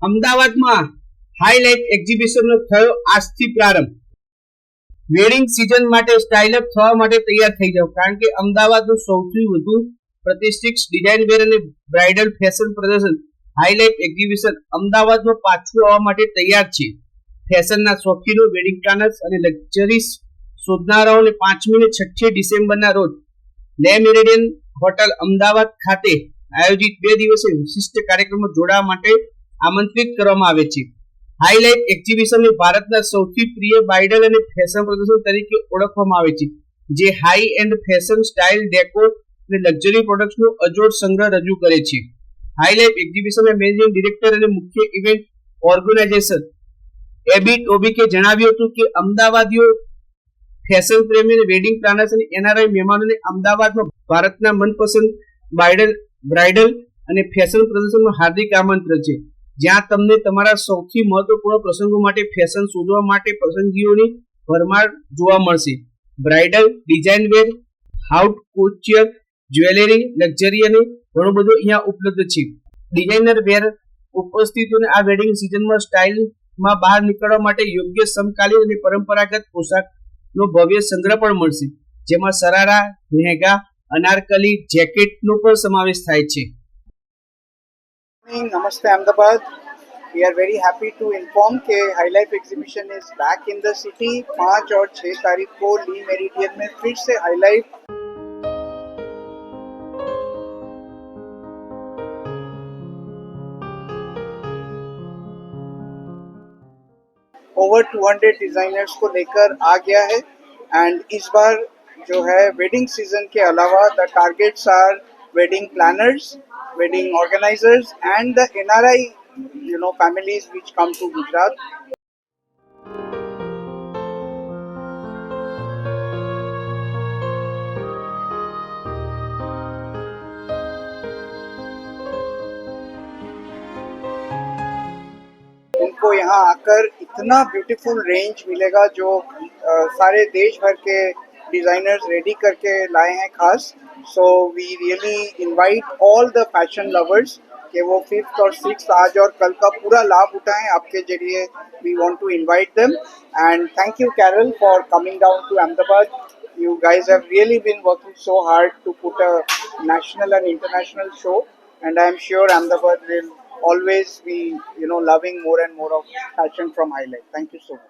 અમદાવાદમાં હાઈલાઇટ એક્ઝિબિશનનો થયો આજથી પ્રારંભ. વેડિંગ સિઝન માટે સ્ટાઇલ અપ થવા માટે તૈયાર થઈ જાઓ, કારણ કે અમદાવાદનું સૌથી વધુ પ્રતિષ્ઠિત ડિઝાઇન વેર અને બ્રાઇડલ ફેશન પ્રદર્શન હાઈલાઇટ એક્ઝિબિશન અમદાવાદમાં પાછું આવવા માટે તૈયાર છે. ફેશનના શોખીનો, વેડિંગ પ્લાનર્સ અને લક્ઝરીઝ શોધનારાઓને 5મી અને 6મી ડિસેમ્બરના રોજ લે મેરિડિયન હોટલ અમદાવાદ ખાતે આયોજિત 2 દિવસીય વિશિષ્ટ કાર્યક્રમમાં જોડાવા માટે આમંત્રિત કરવામાં આવે છે. હાઈલાઇટ એક્ઝિબિશનને ભારતના સૌથી પ્રિય બ્રાઇડલ અને ફેશન પ્રદર્શન તરીકે ઓળખવામાં આવે છે, જે high and fashion, style, decor અને લક્ઝરી પ્રોડક્ટ્સનો અજોડ સંગ્રહ રજૂ કરે છે. હાઈલાઇટ એક્ઝિબિશનના મેનેજિંગ ડિરેક્ટર અને મુખ્ય ઇવેન્ટ ઓર્ગેનાઇઝર એબી ટોબિકે જણાવ્યું હતું કે અમદાવાદીઓ, ફેશન પ્રેમી અને વેડિંગ પ્લાનર્સ અને એનઆરઆઈ મહેમાનોને અમદાવાદમાં ભારતના મનપસંદ બ્રાઇડલ અને ફેશન પ્રદર્શનનું હાર્દિક આમંત્રણ છે, જ્યાં તમને તમારા સૌથી મહત્વપૂર્ણ પ્રસંગો માટે ફેશન શોધવા માટે પસંદગીઓની ભરમાર જોવા મળશે. બ્રાઇડલ, ડિઝાઇન વેર, હાઉટ કુચ્ચર, જ્વેલરી, લક્ઝરી અને ઘણું બધું અહીંયા ઉપલબ્ધ છે. ડિઝાઇનર વેર ઉપસ્થિતોને આ વેડિંગ સિઝનમાં સ્ટાઇલમાં બહાર નીકળવા માટે યોગ્ય સમકાલીન અને પરંપરાગત પોશાકનો ભવ્ય સંગ્રહ પણ મળશે, જેમાં સરારા, લહેંગા, અનારકલી, જેકેટનો પણ સમાવેશ થાય છે. Namaste Ahmedabad. We are very happy to inform कि highlight exhibition is back in the city. 5 और 6 तारीख को ली मेरिडियन में फिर से हाईलाइट ओवर 200 डिजाइनर्स को लेकर आ गया है. एंड इस बार जो है वेडिंग सीजन के अलावा the targets are wedding planners, wedding organizers and the NRI families which come to Gujarat. उनको यहाँ आकर इतना ब्यूटीफुल रेंज मिलेगा जो सारे देश भर के डिजाइनर्स रेडी करके लाए हैं खास. So we really invite all the fashion lovers कि वो 5th और 6th आज और कल का पूरा लाभ उठाएं. आपके जरिए we want to invite them. And thank you Carol for coming down to Ahmedabad. You guys have really been working so hard to put a national and international show, and I am sure Ahmedabad will always be loving more and more of fashion from Highlight. Thank you so much.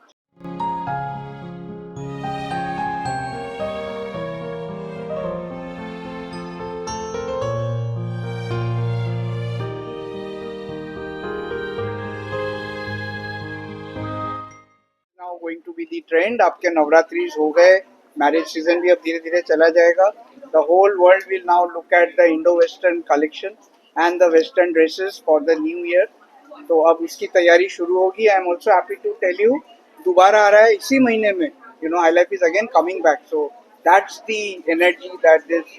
Going to be the trend. आपके नवरात्रिज हो गए, marriage season भी अब धीरे धीरे चला जाएगा. The whole world will now look at the Indo-Western collection and the Western dresses for the new year. तो अब उसकी तैयारी शुरू होगी. I am also happy to tell you दोबारा आ रहा है इसी महीने में. Highlight is again coming back. So that's the energy that this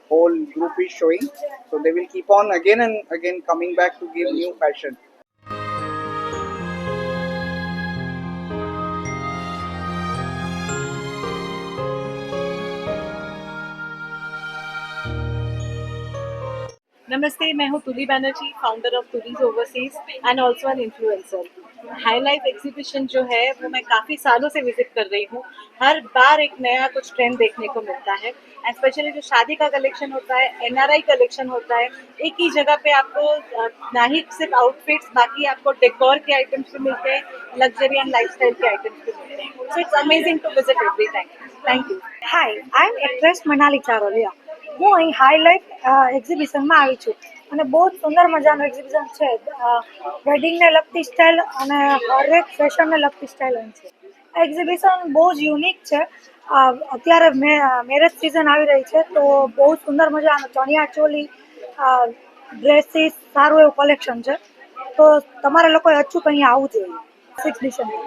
whole group is showing. So they will keep on again and again coming back to give new fashion. नमस्ते, मैं हूँ Tuli Banerjee, founder of Tuli's overseas and also an influencer. Highlight exhibition जो है वो मैं काफ़ी सालों से विजिट कर रही हूँ. हर बार एक नया कुछ ट्रेंड देखने को मिलता है. एंड स्पेशली जो शादी का कलेक्शन होता है, एनआरआई कलेक्शन होता है, एक ही जगह पे आपको ना ही सिर्फ आउटफिट्स, बाकी आपको डेकोर के आइटम्स भी मिलते हैं, लग्जरी एंड लाइफस्टाइल के आइटम्स भी मिलते हैं. So it's amazing to visit every time. Thank you. Hi, I am actress Manali Charoliya. હું અહીં હાઈલાઇટ એક્ઝિબિશનમાં આવી છું અને બહુ જ સુંદર મજાનું એક્ઝિબિશન છે. વેડિંગને લગતી સ્ટાઇલ અને હરેક ફેશનને લગતી સ્ટાઇલ અહીં છે. આ એક્ઝિબિશન બહુ જ યુનિક છે. અત્યારે મેરેજ સિઝન આવી રહી છે, તો બહુ સુંદર મજાનું ચણિયા ચોલી, ડ્રેસીસ, સારું એવું કલેક્શન છે. તો તમારે લોકોએ અચૂક અહીંયા આવવું જોઈએ 6 ડિસેમ્બર.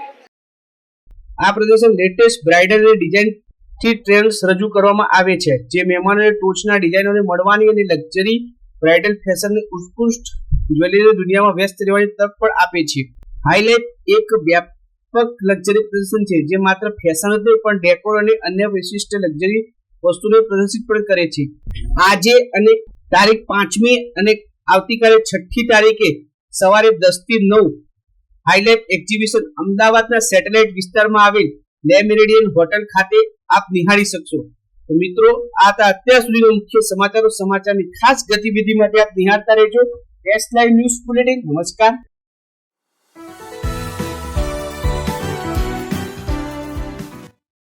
આ પ્રદર્શન લેટેસ્ટ બ્રાઇડલ અને ડિઝાઇન થી ટ્રેન્ડ્સ રજૂ કરવામાં આવે છે, જે મહેમાનોને ટોચના ડિઝાઇનરોને મળવાની અને લક્ઝરી બ્રાઇડલ ફેશનની ઉત્કૃષ્ટ જ્વેલરી દુનિયામાં વ્યસ્ત રહેવાની તક પણ આપે છે. હાઈલાઇટ એક વ્યાપક લક્ઝરી પ્રદર્શન છે, જે માત્ર ફેશન જ નહીં પણ ડેકોર અને અન્ય વિશિષ્ટ લક્ઝરી વસ્તુને પ્રદર્શિત પણ કરે છે. આજે અને તારીખ 5મી અને આવતીકાલે 6ઠી તારીખે સવારે 10 થી 9 હાઈલાઇફ એક્ઝિબિશન અમદાવાદના સેટેલાઇટ વિસ્તારમાં આવેલ લે મેરિડિયન હોટલ ખાતે આપ નિહાળી શકશો. તો મિત્રો, આ હતા અત્યાર સુધીના મુખ્ય સમાચારની ખાસ ગતિવિધિ માટે આપ નિહાળતા રહેજો એસ લાઈવ ન્યૂઝ બુલેટિન. નમસ્કાર.